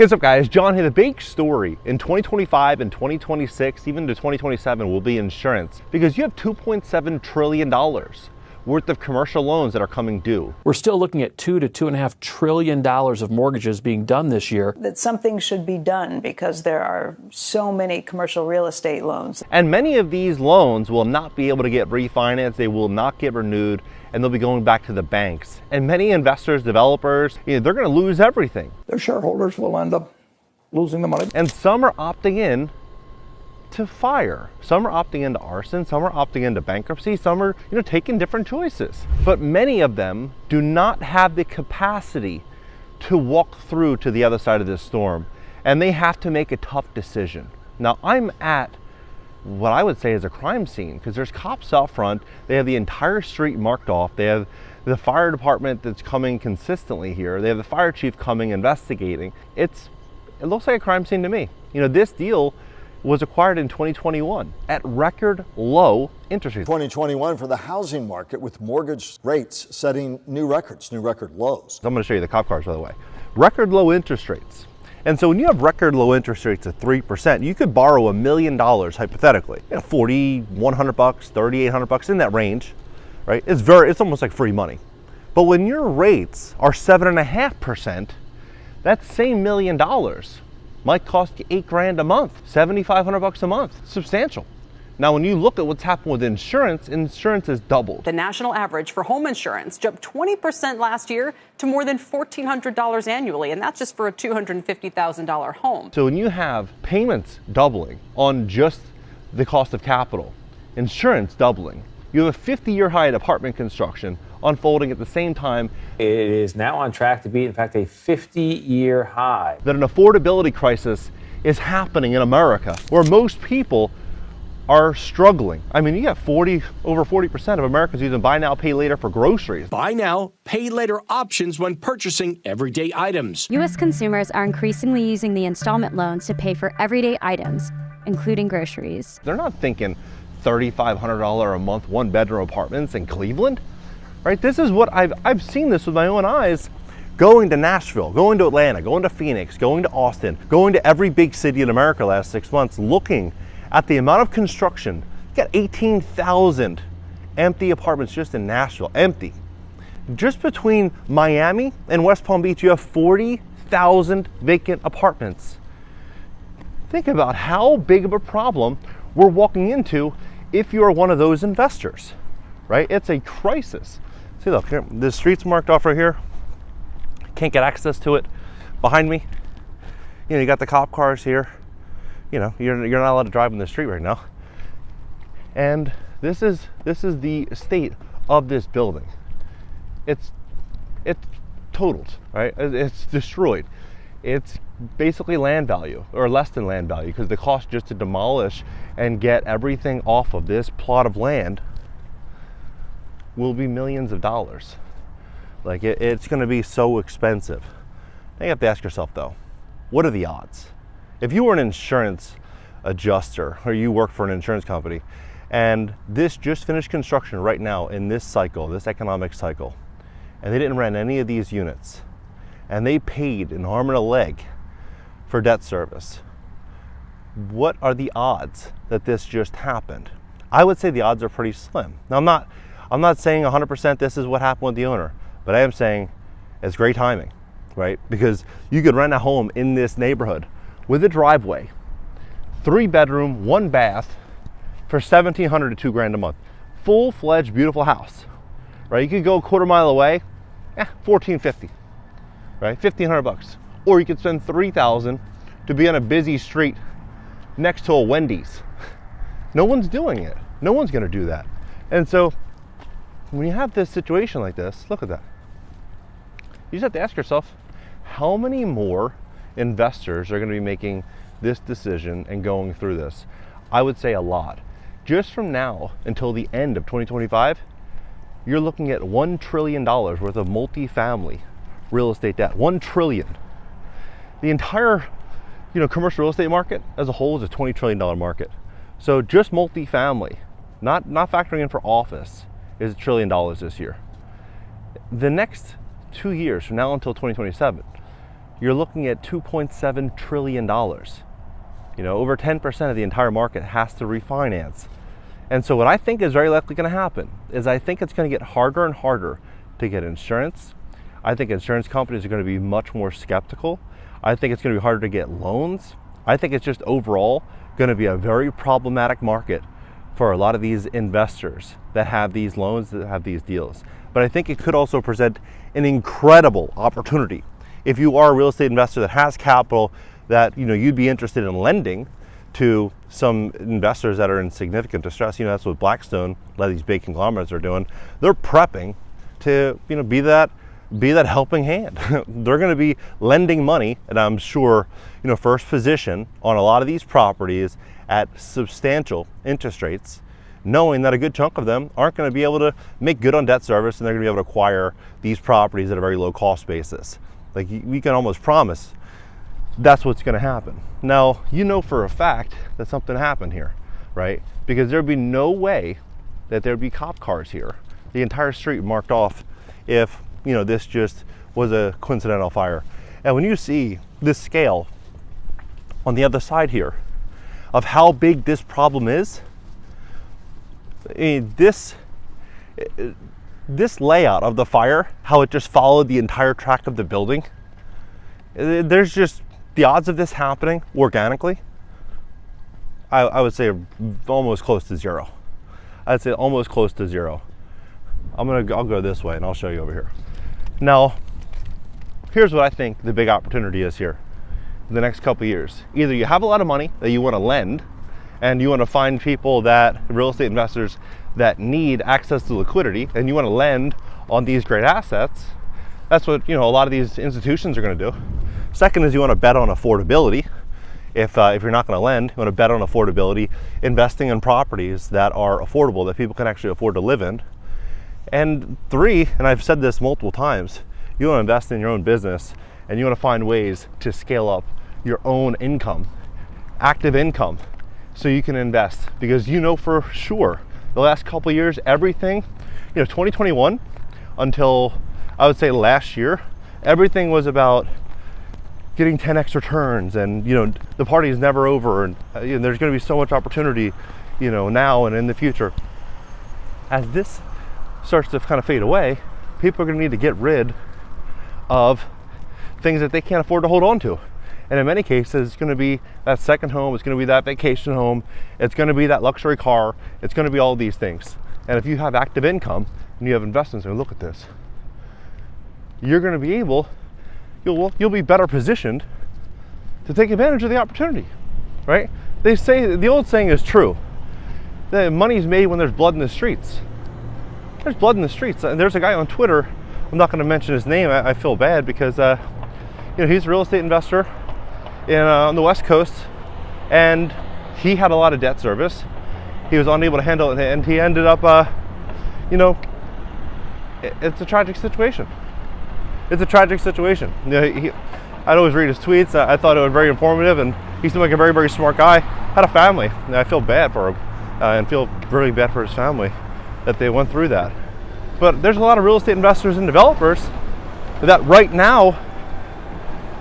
What's up, guys? John here. The big story in 2025 and 2026, even to 2027, will be insurance, because you have $2.7 trillion worth of commercial loans that are coming due. We're still looking at $2 to $2.5 trillion of mortgages being done this year. That something should be done because there are so many commercial real estate loans. And many of these loans will not be able to get refinanced, they will not get renewed, and they'll be going back to the banks. And many investors, developers, they're going to lose everything. Their shareholders will end up losing the money. And some are opting in to fire. Some are opting into arson, some are opting into bankruptcy, some are, taking different choices. But many of them do not have the capacity to walk through to the other side of this storm, and they have to make a tough decision. Now, I'm at what I would say is a crime scene, because there's cops out front. They have the entire street marked off. They have the fire department that's coming consistently here. They have the fire chief coming investigating. It looks like a crime scene to me. This deal was acquired in 2021 at record low interest rates. 2021 for the housing market, with mortgage rates setting new record lows. I'm going to show you the cop cars, by the way. Record low interest rates. And so when you have record low interest rates at 3%, you could borrow $1 million hypothetically. $4,100, $3,800, in that range, right? It's almost like free money. But when your rates are 7.5%, that same $1 million might cost you $8,000 a month, $7,500 a month. Substantial. Now, when you look at what's happened with insurance has doubled. The national average for home insurance jumped 20% last year to more than $1,400 annually, and that's just for a $250,000 home. So when you have payments doubling on just the cost of capital, insurance doubling, you have a 50-year high in apartment construction unfolding at the same time. It is now on track to be, in fact, a 50-year high. That an affordability crisis is happening in America, where most people are struggling. I mean, you got over 40% of Americans using buy now, pay later for groceries. Buy now, pay later options when purchasing everyday items. U.S. consumers are increasingly using the installment loans to pay for everyday items, including groceries. They're not thinking $3,500 a month, one-bedroom apartments in Cleveland, right? This is what I've seen this with my own eyes. Going to Nashville, going to Atlanta, going to Phoenix, going to Austin, going to every big city in America last 6 months, looking at the amount of construction. You got 18,000 empty apartments just in Nashville, empty. Just between Miami and West Palm Beach, you have 40,000 vacant apartments. Think about how big of a problem we're walking into if you're one of those investors, right? It's a crisis. See, look, here, the street's marked off right here. Can't get access to it. Behind me, you got the cop cars here. You're not allowed to drive in the street right now. And this is the state of this building. It's totaled, right? It's destroyed. It's basically land value, or less than land value, because the cost just to demolish and get everything off of this plot of land will be millions of dollars. Like, it's going to be so expensive. Now you have to ask yourself, though, what are the odds? If you were an insurance adjuster, or you work for an insurance company, and this just finished construction right now in this cycle, this economic cycle, and they didn't rent any of these units, and they paid an arm and a leg for debt service, what are the odds that this just happened? I would say the odds are pretty slim. Now, I'm not saying 100% this is what happened with the owner, but I am saying it's great timing, right? Because you could rent a home in this neighborhood with a driveway, 3-bedroom, 1 bath, for $1,700 to $2,000 a month. Full-fledged, beautiful house, right? You could go a quarter mile away, $1,450, right? $1,500. Or you could spend $3,000 to be on a busy street next to a Wendy's. No one's doing it. No one's going to do that. And so when you have this situation like this, look at that. You just have to ask yourself, how many more investors are going to be making this decision and going through this? I would say a lot. Just from now until the end of 2025, you're looking at $1 trillion worth of multifamily real estate debt. $1 trillion. The entire, commercial real estate market as a whole is a $20 trillion market. So just multifamily, not factoring in for office, is $1 trillion this year. The next 2 years from now until 2027, you're looking at $2.7 trillion. You know, over 10% of the entire market has to refinance. And so what I think is very likely going to happen is I think it's going to get harder and harder to get insurance. I think insurance companies are going to be much more skeptical. I think it's going to be harder to get loans. I think it's just overall going to be a very problematic market for a lot of these investors that have these loans, that have these deals. But I think it could also present an incredible opportunity. If you are a real estate investor that has capital that, you know, you'd be interested in lending to some investors that are in significant distress. You know, that's what Blackstone, a lot of these big conglomerates are doing. They're prepping to, you know, be that helping hand. They're going to be lending money, and I'm sure, you know, first position on a lot of these properties at substantial interest rates, knowing that a good chunk of them aren't going to be able to make good on debt service, and they're going to be able to acquire these properties at a very low cost basis. Like, we can almost promise that's what's going to happen. Now, you know for a fact that something happened here, right? Because there'd be no way that there'd be cop cars here, the entire street marked off, if, you know, this just was a coincidental fire. And when you see this scale on the other side here of how big this problem is, this layout of the fire, how it just followed the entire track of the building, there's just the odds of this happening organically, I would say almost close to zero. I'd say almost close to zero. I'll go this way and I'll show you over here. Now, here's what I think the big opportunity is here in the next couple of years. Either you have a lot of money that you want to lend, and you want to find people, that real estate investors that need access to liquidity, and you want to lend on these great assets. That's what, you know, a lot of these institutions are going to do. Second is you want to bet on affordability. If you're not going to lend, you want to bet on affordability, investing in properties that are affordable, that people can actually afford to live in. And three, and I've said this multiple times, you want to invest in your own business, and you want to find ways to scale up your own income, active income, so you can invest. Because you know for sure the last couple of years, everything, you know, 2021 until I would say last year, everything was about getting 10x returns, and, you know, the party is never over, and you know, there's going to be so much opportunity, you know, now and in the future. As this starts to kind of fade away, people are going to need to get rid of things that they can't afford to hold on to. And in many cases, it's going to be that second home, it's going to be that vacation home, it's going to be that luxury car, it's going to be all these things. And if you have active income and you have investments, and look at this, you're going to be able, you'll be better positioned to take advantage of the opportunity, right? They say, the old saying is true, that money is made when there's blood in the streets. There's blood in the streets. And there's a guy on Twitter, I'm not going to mention his name, I feel bad, because you know, he's a real estate investor on the West Coast, and he had a lot of debt service. He was unable to handle it, and he ended up, you know, it's a tragic situation. It's a tragic situation. You know, I'd always read his tweets. I thought it was very informative, and he seemed like a very, very smart guy. Had a family, and I feel bad for him, and feel really bad for his family that they went through that. But there's a lot of real estate investors and developers that right now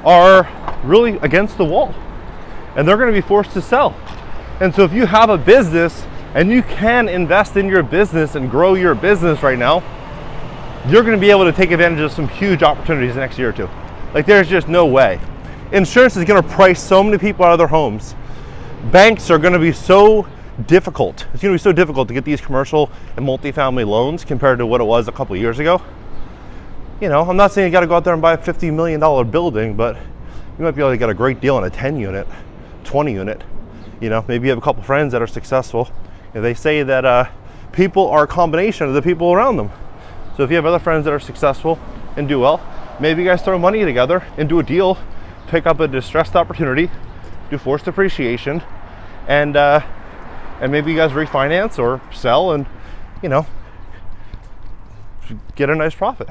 are really against the wall, and they're going to be forced to sell. And so if you have a business and you can invest in your business and grow your business right now, you're going to be able to take advantage of some huge opportunities the next year or two. Like, there's just no way. Insurance is going to price so many people out of their homes. Banks are going to be so difficult. It's going to be so difficult to get these commercial and multifamily loans compared to what it was a couple of years ago. You know, I'm not saying you got to go out there and buy a $50 million building, but you might be able to get a great deal on a 10 unit, 20 unit. You know, maybe you have a couple friends that are successful. And they say that people are a combination of the people around them. So if you have other friends that are successful and do well, maybe you guys throw money together and do a deal, pick up a distressed opportunity, do forced appreciation, and maybe you guys refinance or sell, and, you know, get a nice profit.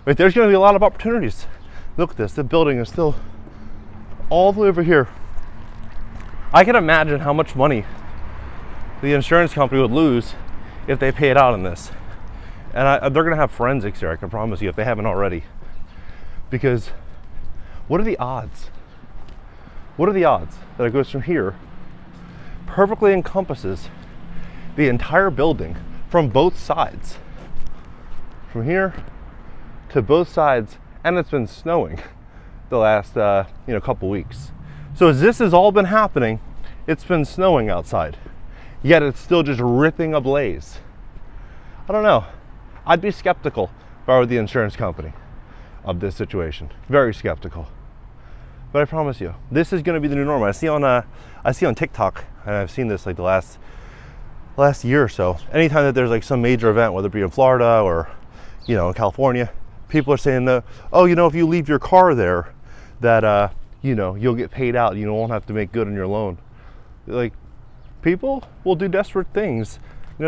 Right? There's going to be a lot of opportunities. Look at this. The building is still all the way over here. I can imagine how much money the insurance company would lose if they paid out on this. And they're going to have forensics here, I can promise you, if they haven't already. Because What are the odds? What are the odds that it goes from here, perfectly encompasses the entire building from both sides, from here to both sides, and it's been snowing the last couple weeks. So as this has all been happening, it's been snowing outside, yet it's still just ripping ablaze. I don't know. I'd be skeptical if I were the insurance company of this situation. Very skeptical. But I promise you, this is going to be the new normal. I see on TikTok, and I've seen this like the last year or so. Anytime that there's like some major event, whether it be in Florida or in California, people are saying that, oh, if you leave your car there, that you'll get paid out. You won't have to make good on your loan. Like, people will do desperate things.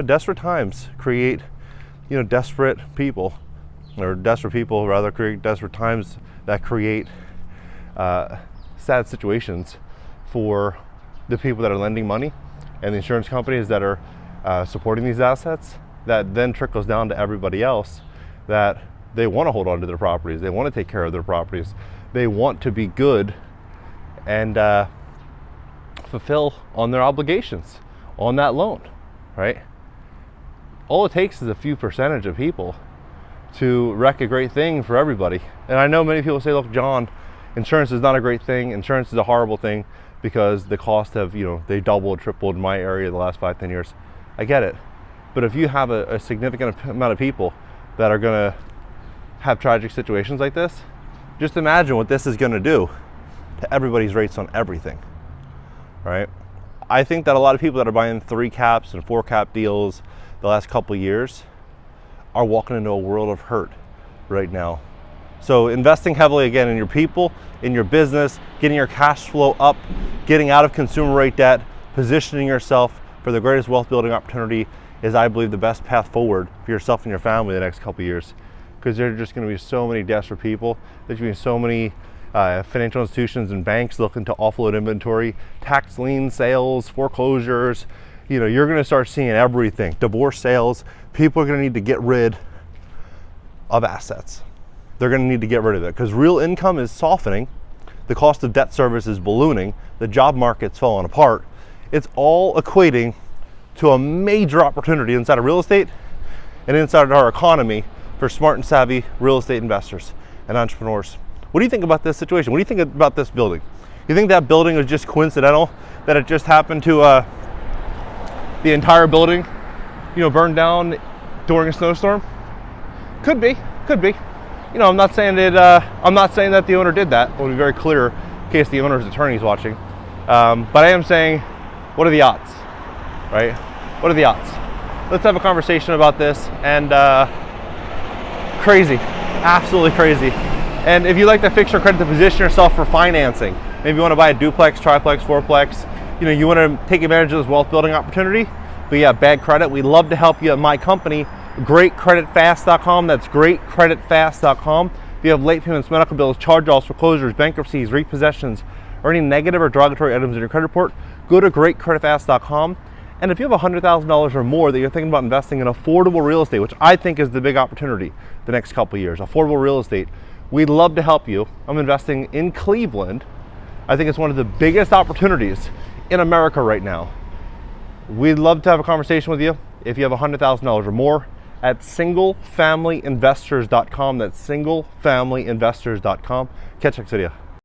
Desperate times create desperate people, or desperate people rather create desperate times that create sad situations for the people that are lending money and the insurance companies that are supporting these assets, that then trickles down to everybody else, that they want to hold on to their properties, they want to take care of their properties, they want to be good and fulfill on their obligations on that loan, right? All it takes is a few percentage of people to wreck a great thing for everybody. And I know many people say, look, John, insurance is not a great thing. Insurance is a horrible thing because the costs have, they doubled, tripled in my area the last 5-10 years. I get it. But if you have a significant amount of people that are gonna have tragic situations like this, just imagine what this is gonna do to everybody's rates on everything, right? I think that a lot of people that are buying 3 caps and 4 cap deals the last couple of years are walking into a world of hurt right now. So investing heavily again in your people, in your business, getting your cash flow up, getting out of consumer rate debt, positioning yourself for the greatest wealth building opportunity is, I believe, the best path forward for yourself and your family the next couple of years. Because there are just going to be so many desperate people. There's going to be so many financial institutions and banks looking to offload inventory, tax lien sales, foreclosures. You're going to start seeing everything. Divorce sales. People are going to need to get rid of assets. They're going to need to get rid of it because real income is softening. The cost of debt service is ballooning. The job market's falling apart. It's all equating to a major opportunity inside of real estate and inside of our economy for smart and savvy real estate investors and entrepreneurs. What do you think about this situation? What do you think about this building? You think that building was just coincidental, that it just happened to the entire building, burned down during a snowstorm? Could be. I'm not saying that the owner did that. I want to be very clear in case the owner's attorney is watching. But I am saying, what are the odds, right? What are the odds? Let's have a conversation about this. And crazy, absolutely crazy. And if you like to fix your credit to position yourself for financing, maybe you want to buy a duplex, triplex, fourplex, you want to take advantage of this wealth building opportunity, but you have bad credit, we'd love to help you at my company, GreatCreditFast.com. That's GreatCreditFast.com. If you have late payments, medical bills, charge-offs, foreclosures, bankruptcies, repossessions, or any negative or derogatory items in your credit report, go to GreatCreditFast.com. And if you have $100,000 or more that you're thinking about investing in affordable real estate, which I think is the big opportunity the next couple of years, affordable real estate, we'd love to help you. I'm investing in Cleveland. I think it's one of the biggest opportunities in America right now. We'd love to have a conversation with you if you have $100,000 or more at singlefamilyinvestors.com. That's singlefamilyinvestors.com. Catch you next video.